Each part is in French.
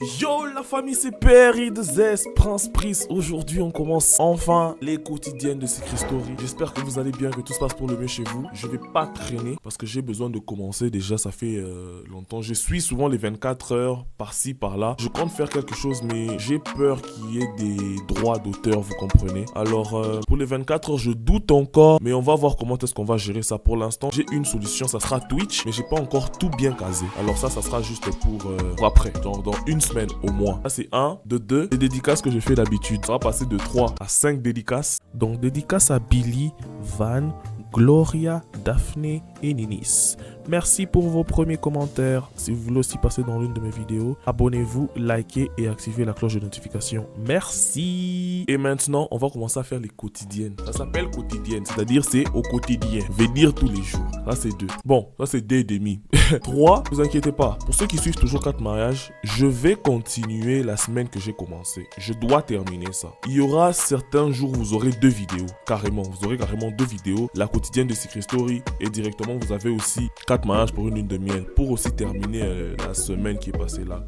Yo la famille, c'est Perry de Zest, Prince Pris. Aujourd'hui on commence enfin les quotidiennes de Secret Story. J'espère que vous allez bien, que tout se passe pour le mieux chez vous. Je vais pas traîner parce que j'ai besoin de commencer. Déjà ça fait longtemps. Je suis souvent les 24 heures par-ci par-là. Je compte faire quelque chose mais j'ai peur qu'il y ait des droits d'auteur, vous comprenez. Alors pour les 24 heures je doute encore, mais on va voir comment est-ce qu'on va gérer ça. Pour l'instant j'ai une solution, ça sera Twitch, mais j'ai pas encore tout bien casé. Alors ça sera juste pour après, genre dans une semaine au moins. Ça c'est 1, de 2, les dédicaces que je fais d'habitude. Ça va passer de 3 à 5 dédicaces. Donc dédicace à Billy, Van, Gloria, Daphné et Ninis. Merci pour vos premiers commentaires. Si vous voulez aussi passer dans l'une de mes vidéos, abonnez-vous, likez et activez la cloche de notification. Merci. Et maintenant, on va commencer à faire les quotidiennes. Ça s'appelle quotidienne, c'est-à-dire c'est au quotidien. Venir tous les jours. Ça c'est 2. Bon, ça c'est 2,5. 3, vous inquiétez pas. Pour ceux qui suivent toujours 4 mariages, je vais continuer la semaine que j'ai commencé. Je dois terminer ça. Il y aura certains jours où vous aurez 2 vidéos. Carrément, vous aurez carrément 2 vidéos. La quotidienne de Secret Story et directement vous avez aussi 4 mariages pour une lune de miel. Pour aussi terminer la semaine qui est passée là.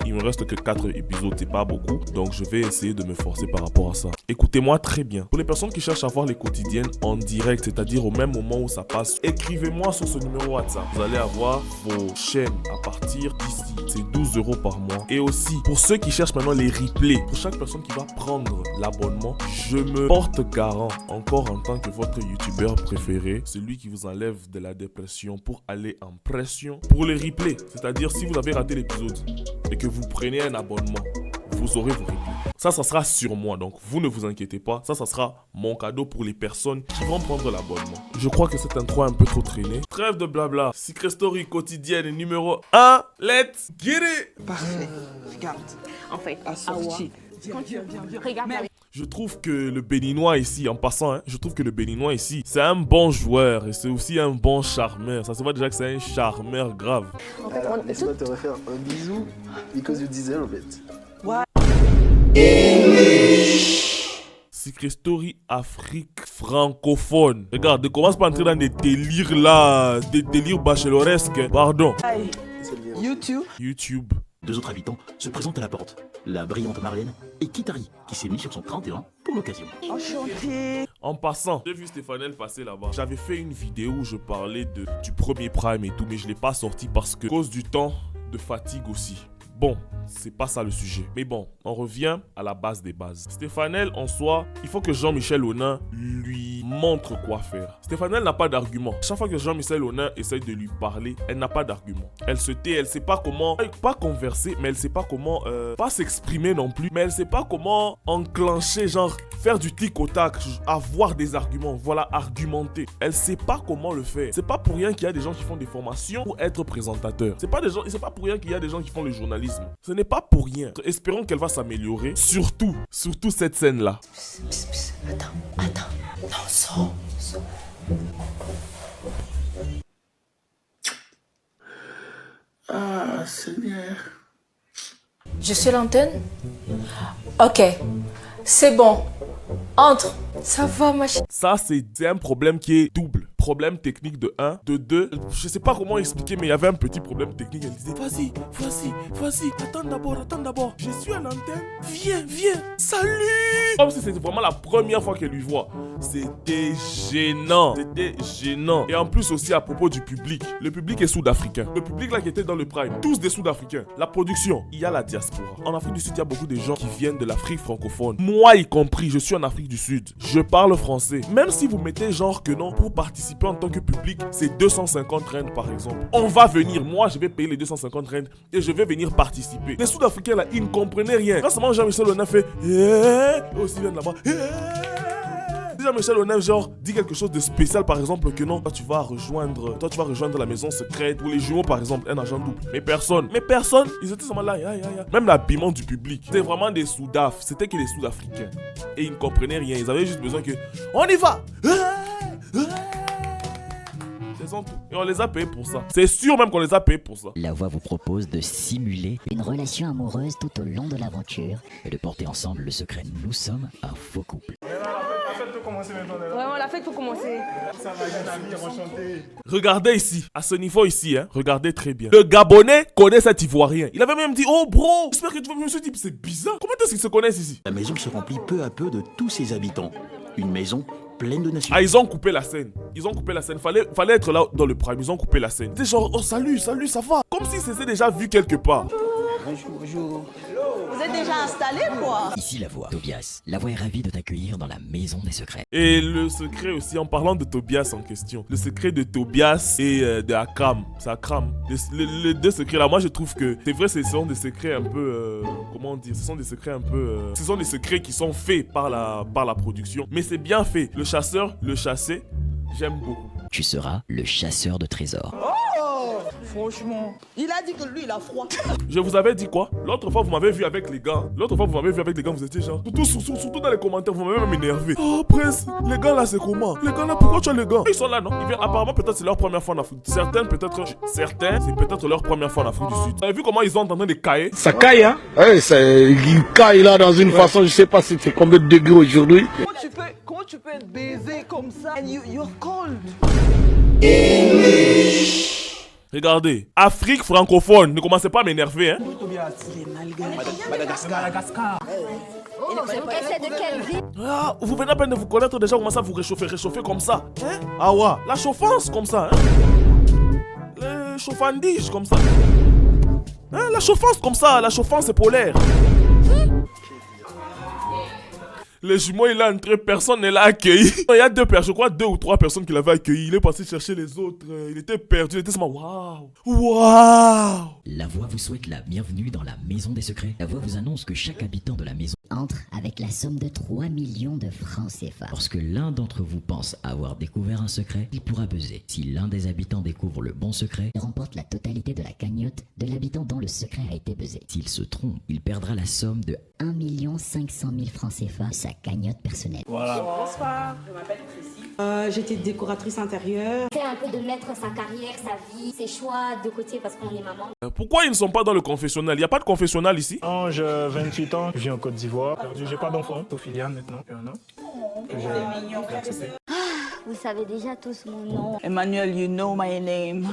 Il me reste que 4 épisodes, c'est pas beaucoup. Donc je vais essayer de me forcer par rapport à ça. Écoutez-moi très bien. Pour les personnes qui cherchent à voir les quotidiennes en direct, c'est-à-dire au même moment où ça passe, écrivez-moi sur ce numéro WhatsApp. Vous allez avoir vos chaînes à partir d'ici. C'est 12 € par mois. Et aussi, pour ceux qui cherchent maintenant les replays, pour chaque personne qui va prendre l'abonnement, je me porte garant encore en tant que votre youtubeur préféré, celui qui vous enlève de la dépression pour aller en pression. Pour les replays, c'est-à-dire si vous avez raté l'épisode et que vous prenez un abonnement, vous aurez vos replays. Ça sera sur moi, donc vous ne vous inquiétez pas. Ça sera mon cadeau pour les personnes qui vont prendre l'abonnement. Je crois que cette intro a un peu trop traîné. Trêve de blabla. Secret Story quotidienne numéro 1. Let's get it. Parfait. Regarde. En fait, Assorti. regarde. Je trouve que le Béninois ici, en passant, je trouve que le Béninois ici, c'est un bon joueur et c'est aussi un bon charmeur. Ça se voit déjà que c'est un charmeur grave. Alors, laisse-moi te refaire un bisou, because you deserve it. Secret Story Afrique francophone. Regarde, ne commence pas à entrer dans des délires là, des délires bacheloresques. Pardon. YouTube. 2 autres habitants se présentent à la porte. La brillante Marlène et Kitari, qui s'est mis sur son 31 pour l'occasion. Enchanté. En passant, j'ai vu Stéphanel passer là-bas. J'avais fait une vidéo où je parlais du premier prime et tout, mais je l'ai pas sorti parce que, à cause du temps, de fatigue aussi. Bon, c'est pas ça le sujet. Mais bon, on revient à la base des bases. Stéphanel, en soi, il faut que Jean-Michel Honin lui montre quoi faire. Stéphanel n'a pas d'argument. Chaque fois que Jean-Michel Honin essaye de lui parler, elle n'a pas d'argument. Elle se tait, elle sait pas comment, pas converser, mais elle sait pas comment, pas s'exprimer non plus, mais elle sait pas comment enclencher, genre, faire du tic au tac, avoir des arguments, voilà, argumenter. Elle sait pas comment le faire. C'est pas pour rien qu'il y a des gens qui font des formations pour être présentateur. C'est pas pour rien qu'il y a des gens qui font le journalisme. Ce n'est pas pour rien. Espérons qu'elle va s'améliorer. Surtout cette scène-là. Attends. Non, sors. Ah, Seigneur. Je suis à l'antenne? Ok, c'est bon. Entre. Ça va, ma chérie. Ça, c'est un problème qui est double. Problème technique de 1. De 2, je sais pas comment expliquer, mais il y avait un petit problème technique. Elle disait, vas-y, attends d'abord. Je suis à l'antenne. Viens. Salut. Comme si c'était vraiment la première fois qu'elle lui voit. C'était gênant. Et en plus aussi à propos du public. Le public est sud-africain. Le public là qui était dans le prime, tous des sud-africains. La production, il y a la diaspora. En Afrique du Sud, il y a beaucoup de gens qui viennent de l'Afrique francophone. Moi y compris, je suis en Afrique du Sud. Je parle français. Même si vous mettez genre que non, pour participer en tant que public, c'est 250 rand par exemple. On va venir, moi je vais payer les 250 rand et je vais venir participer. Les Sud-Africains là, ils ne comprenaient rien. Quand seulement Jean-Michel Honin fait aussi viennent là-bas. Jean-Michel Honin genre dit quelque chose de spécial par exemple que non, toi tu vas rejoindre la maison secrète pour les jumeaux par exemple, un agent double. Mais personne, ils étaient seulement là, Même l'habillement du public, c'était vraiment des Soudaf, c'était que des Sud-Africains. Et ils ne comprenaient rien, ils avaient juste besoin que on y va. Et on les a payés pour ça. C'est sûr même qu'on les a payés pour ça. La voix vous propose de simuler une relation amoureuse tout au long de l'aventure et de porter ensemble le secret. Nous sommes un faux couple. commencer maintenant. Vraiment, la fête, faut commencer. Ça va, jeune ami, enchanté. Regardez ici, à ce niveau ici, hein, regardez très bien. Le Gabonais connaît cet Ivoirien. Il avait même dit, oh bro, j'espère que tu vas. Je me suis dit, c'est bizarre. Comment est-ce qu'ils se connaissent ici? La maison se remplit peu à peu de tous ses habitants. Une maison pleine de nations. Ah, ils ont coupé la scène. Ils ont coupé la scène. Fallait être là dans le prime. Ils ont coupé la scène. C'était genre, oh salut, salut, ça va. Comme si c'était déjà vu quelque part. Bonjour. Vous êtes déjà installé, quoi? Ici la voix, Tobias. La voix est ravie de t'accueillir dans la maison des secrets. Et le secret aussi, en parlant de Tobias en question, le secret de Tobias et de Akram, c'est Akram. Les deux secrets là, moi je trouve que c'est vrai, ce sont des secrets un peu, comment dire, ce sont des secrets un peu, ce sont des secrets qui sont faits par la production, mais c'est bien fait. Le chasseur, le chassé, j'aime beaucoup. Tu seras le chasseur de trésors. Franchement, il a dit que lui, il a froid. Je vous avais dit quoi? L'autre fois, vous m'avez vu avec les gars. Vous étiez genre. Surtout dans les commentaires, vous m'avez même énervé. Oh, Prince, les gars là, c'est comment? Les gars là, pourquoi tu as les gars? Ils sont là, non? Ils viennent, apparemment, peut-être c'est leur première fois en Afrique. Certains, c'est peut-être leur première fois en Afrique du Sud. Vous avez vu comment ils sont en train de cailler? Ça caille, hein? Ouais, il caille là dans une façon, je sais pas si c'est combien de degrés aujourd'hui. Comment tu peux être baisé comme ça? And you're cold. Regardez, Afrique francophone, ne commencez pas à m'énerver, hein. Madagascar. Ah, vous venez à peine de vous connaître déjà, vous commencez à vous réchauffer comme ça. Hein? Ah ouais, la chauffance comme ça, hein? Le chauffandige comme ça. Hein? La chauffance comme ça, la chauffance est polaire. Hein? Les jumeaux, il a entré, personne ne l'a accueilli. Il y a je crois 2 ou 3 personnes qui l'avaient accueilli. Il est passé chercher les autres. Il était perdu. Il était seulement waouh. Waouh. La voix vous souhaite la bienvenue dans la maison des secrets. La voix vous annonce que chaque habitant de la maison entre avec la somme de 3 millions de francs CFA. Lorsque l'un d'entre vous pense avoir découvert un secret, il pourra buzzer. Si l'un des habitants découvre le bon secret, Il remporte la totalité de la cagnotte de l'habitant dont le secret a été buzzé. s'il se trompe, il perdra la somme de 1 500 000 francs CFA, sa cagnotte personnelle. Bonsoir, je m'appelle Tracy. J'étais décoratrice intérieure. C'est un peu de mettre sa carrière, sa vie, ses choix de côté parce qu'on est maman. Pourquoi ils ne sont pas dans le confessionnal? Il n'y a pas de confessionnal ici? J'ai 28 ans, je vis en Côte d'Ivoire. J'ai pas d'enfant. Sophia maintenant, depuis un an. Vous savez déjà tous mon nom. Emmanuel, you know my name.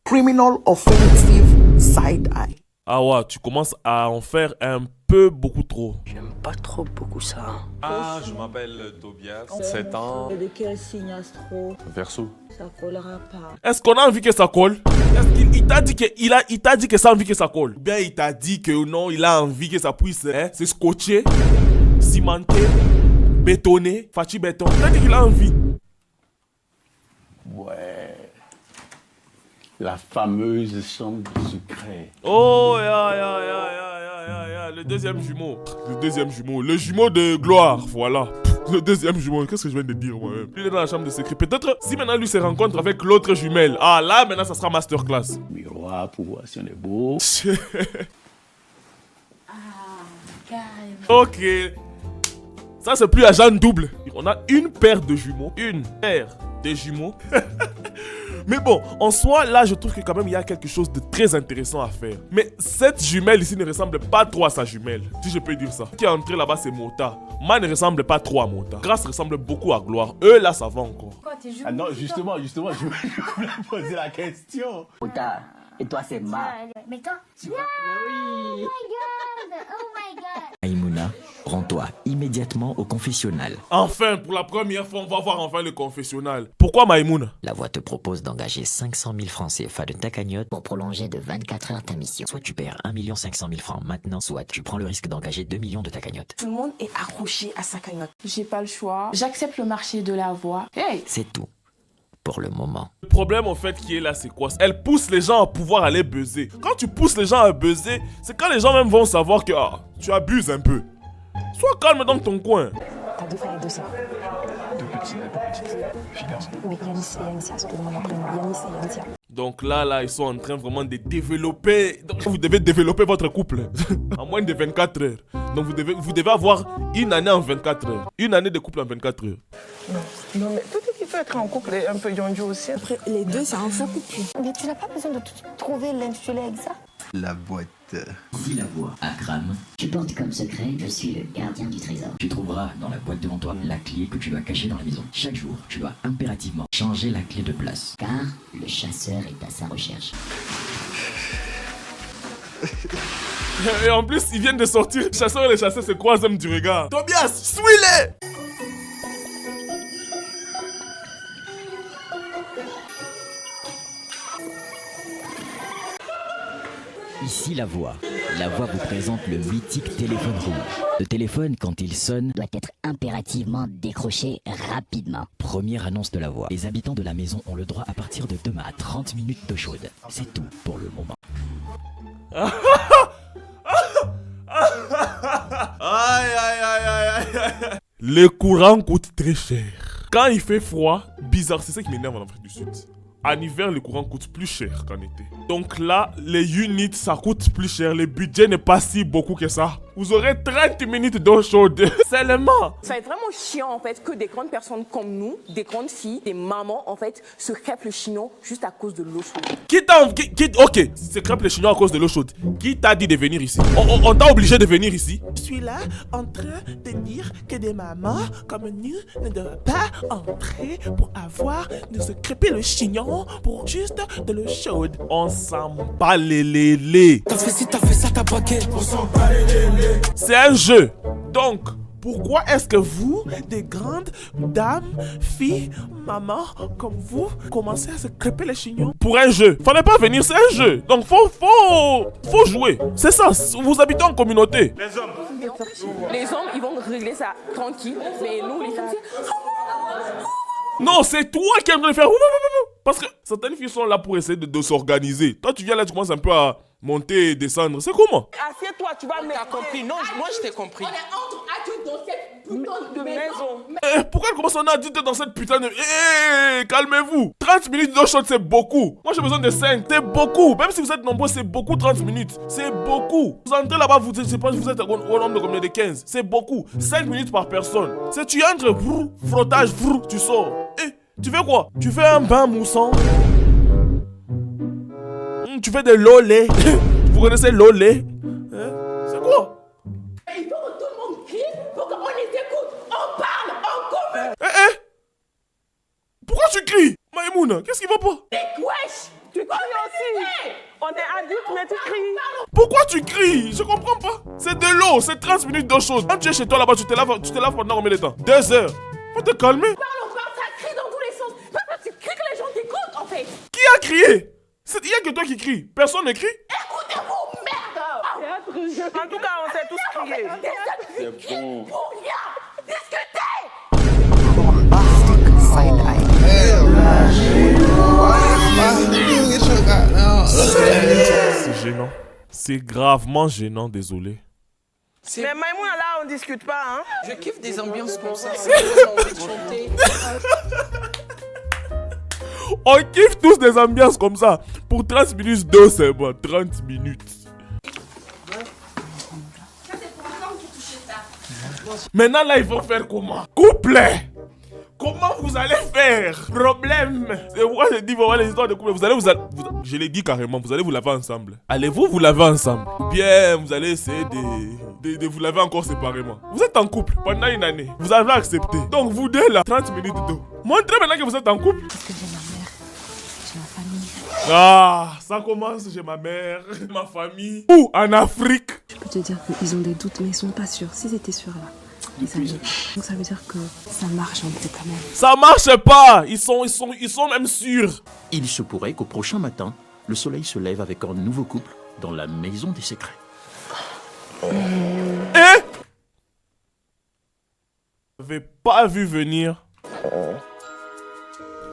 Criminal offensive side eye. Ah ouais, tu commences à en faire un peu beaucoup trop. J'aime pas trop beaucoup ça. Ah, je m'appelle Tobias, 7 ans. De quel signe astro? Verseau. Ça collera pas. Est-ce qu'on a envie que ça colle? Est-ce qu'il t'a dit que il t'a dit que ça a envie que ça colle? Ou bien il t'a dit que non, il a envie que ça puisse se scotcher, cimenter, bétonner, fachi béton. Il t'a dit qu'il a envie. Ouais. La fameuse chambre secrète. Oh, le deuxième jumeau. Le jumeau de gloire, voilà. Le deuxième jumeau, qu'est-ce que je viens de dire moi-même? Il est dans la chambre de secret. Peut-être si maintenant lui se rencontre avec l'autre jumelle. Ah là, maintenant ça sera masterclass. Miroir pour voir si on est beau. Ok. Ça c'est plus agent double. On a une paire de jumeaux. Mais bon, en soi, là, je trouve que quand même, il y a quelque chose de très intéressant à faire. Mais cette jumelle ici ne ressemble pas trop à sa jumelle, si je peux dire ça. Qui est entré là-bas, c'est Mota. Ma ne ressemble pas trop à Mota. Grâce ressemble beaucoup à Gloire. Eux, là, ça va encore. Quoi, t'es jumeau? Ah non, justement, je voulais poser la question. Mota, et toi, c'est Ma. Mais toi? Oui. Oh my god! Oh my god! Maïmouna, rends-toi immédiatement au confessionnal. Enfin, pour la première fois, on va voir enfin le confessionnal. Pourquoi Maïmouna? La voix te propose d'engager 500 000 francs CFA de ta cagnotte pour prolonger de 24 heures ta mission. Soit tu perds 1 500 000 francs maintenant, soit tu prends le risque d'engager 2 millions de ta cagnotte. Tout le monde est accroché à sa cagnotte. J'ai pas le choix. J'accepte le marché de la voix. Hey! C'est tout. Pour le moment. Le problème en fait qui est là, c'est quoi? Elle pousse les gens à pouvoir aller buzzer. Quand tu pousses les gens à buzzer, c'est quand les gens même vont savoir que tu abuses un peu. Sois calme dans ton coin. T'as 2 frères et 2 sœurs. 2 petites. Filles, garçons. Oui, Yanis et Yannissia, surtout mon prénom. Yanis et Yannissia. Donc là, ils sont en train vraiment de développer. Donc, vous devez développer votre couple en moins de 24 heures. Donc vous devez avoir une année en 24 heures. Une année de couple en 24 heures. Non, mais peut-être qu'il peut être en couple et un peu yonjo aussi. Après, les deux, c'est un faux couple. Mais tu n'as pas besoin de trouver l'intitulé exact. La boîte. Dis la voix. Akram. Tu portes comme secret, je suis le gardien du trésor. Tu trouveras dans la boîte devant toi la clé que tu dois cacher dans la maison. Chaque jour, tu dois impérativement changer la clé de place. Car le chasseur est à sa recherche. Et en plus, ils viennent de sortir. Le chasseur et les chasseurs se croisent même du regard. Tobias, suis-les! Ici la voix. La voix vous présente le mythique téléphone rouge. Le téléphone, quand il sonne, doit être impérativement décroché rapidement. Première annonce de la voix. Les habitants de la maison ont le droit à partir de demain à 30 minutes d'eau chaude. C'est tout pour le moment. Aïe, aïe, aïe, aïe, aïe. Le courant coûte très cher. Quand il fait froid, bizarre, c'est ça qui m'énerve en Afrique du Sud. En hiver, le courant coûte plus cher qu'en été. Donc là, les units, ça coûte plus cher. Le budget n'est pas si beaucoup que ça. Vous aurez 30 minutes d'eau chaude seulement. Ça va être vraiment chiant en fait que des grandes personnes comme nous, des grandes filles, des mamans en fait, se crêpent le chignon juste à cause de l'eau chaude. Ok, se crêpent le chignon à cause de l'eau chaude. Qui t'a dit de venir ici? On t'a obligé de venir ici? Je suis là en train de dire que des mamans comme nous ne doivent pas entrer pour avoir de se crêper le chignon pour juste de l'eau chaude. On s'en bat les lélés. T'as fait ça, t'as paquet. On s'en bat les lélés. C'est un jeu. Donc, pourquoi est-ce que vous, des grandes dames, filles, mamans comme vous, commencez à se crêper les chignons? Pour un jeu. Fallait pas venir, c'est un jeu. Donc faut jouer. C'est ça, vous habitez en communauté. Les hommes, ils vont régler ça tranquille. Mais nous, les femmes, non, c'est toi qui aimerais le faire. Parce que certaines filles sont là pour essayer de s'organiser. Toi, tu viens là, tu commences un peu à monter et descendre. C'est comment? Assieds-toi, tu vas me... T'as compris? Non, moi je t'ai compris. On est entre adultes dans cette putain de maison. Pourquoi elle commence à adulte dans cette putain de... calmez-vous. 30 minutes d'eau chaude, c'est beaucoup. Moi, j'ai besoin de 5. C'est beaucoup. Même si vous êtes nombreux, c'est beaucoup 30 minutes. C'est beaucoup. Vous entrez là-bas, vous êtes au nombre de combien de 15. C'est beaucoup. 5 minutes par personne. C'est tu entres, frottage, tu sors. Tu fais quoi? Tu fais un bain moussant. Tu fais de l'eau lait. Vous connaissez l'eau lait? C'est quoi? Il faut que tout le monde crie pour qu'on les écoute. On parle en commun. Pourquoi tu cries? Maïmouna, qu'est-ce qui va pas? Wesh, tu cries aussi. On est adultes, mais tu cries. Pourquoi tu cries? Je comprends pas. C'est de l'eau, c'est 30 minutes d'eau chaude. Quand tu es chez toi là-bas, tu te laves pendant combien de temps? 2 heures. Faut te calmer. On parle, ça crie dans tous les sens. Parce que tu cries que les gens t'écoutent en fait. Qui a crié? Il n'y a que toi qui crie. Personne ne crie. Écoutez-vous, merde. En tout cas, on sait tous crier. C'est bon. Pour rien. Discutez. Bombastic side-eye. C'est gênant. C'est gravement gênant, désolé. Mais Maïmouna, là, on discute pas, hein. Je kiffe des ambiances comme ça. C'est envie de chanter. On kiffe tous des ambiances comme ça. Pour 30 minutes d'eau, c'est bon. 30 minutes. Maintenant, là, il faut faire comment? Couplet. Comment vous allez faire? Problème. C'est moi, je dis, voilà les histoires de couple. Je l'ai dit carrément, vous allez vous laver ensemble. Allez-vous vous laver ensemble? Bien, vous allez essayer de vous laver encore séparément. Vous êtes en couple pendant une année. Vous avez accepté. Donc, vous deux là, 30 minutes d'eau. Montrez maintenant que vous êtes en couple. Parce que j'ai ma mère, j'ai ma famille. Ah, ça commence, j'ai ma mère, ma famille. Où? En Afrique. Je peux te dire qu'ils ont des doutes, mais ils sont pas sûrs. S'ils étaient sûrs là, ils allaient. Donc ça veut dire que ça marche un peu quand même. Ça marche pas. Ils sont même sûrs. Il se pourrait qu'au prochain matin, le soleil se lève avec un nouveau couple dans la maison des secrets. J'avais pas vu venir.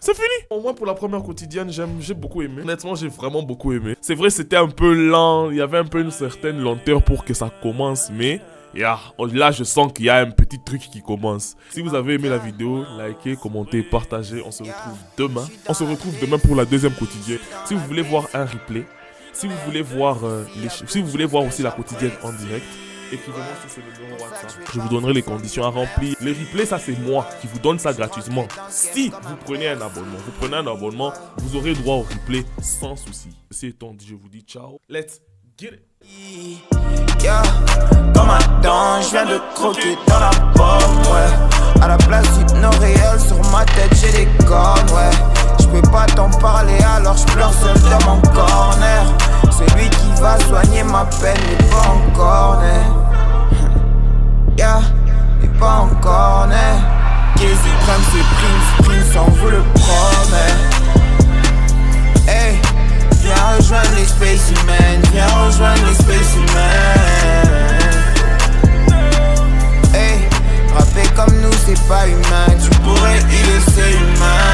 C'est fini. Au moins pour la première quotidienne, j'ai beaucoup aimé. Honnêtement, j'ai vraiment beaucoup aimé. C'est vrai, c'était un peu lent. Il y avait un peu une certaine lenteur pour que ça commence. Mais là, je sens qu'il y a un petit truc qui commence. Si vous avez aimé la vidéo, likez, commentez, partagez. On se retrouve demain. On se retrouve demain pour la deuxième quotidienne. Si vous voulez voir un replay, si vous voulez voir aussi la quotidienne en direct, écrivez-moi sur ce numéro WhatsApp. Je vous donnerai les conditions à remplir. Les replays, ça c'est moi qui vous donne ça gratuitement. Si vous prenez un abonnement, vous aurez droit au replay sans souci. C'est étant dit, je vous dis ciao. Let's Get it. Yeah, dans ma dent, je viens de croquer dans la pomme, ouais. À la place d'hypno réel, sur ma tête j'ai des cornes, ouais. Je peux pas t'en parler alors je pleure seul dans mon corner. Celui qui va soigner ma peine n'est pas encore né. Yeah, n'est pas encore né. Casey prenne ses primes, Prince on vous le promet. Hey, viens rejoindre les spécimens, viens rejoindre les spécimens. Hey, rapper comme nous c'est pas humain, tu pourrais y laisser humain.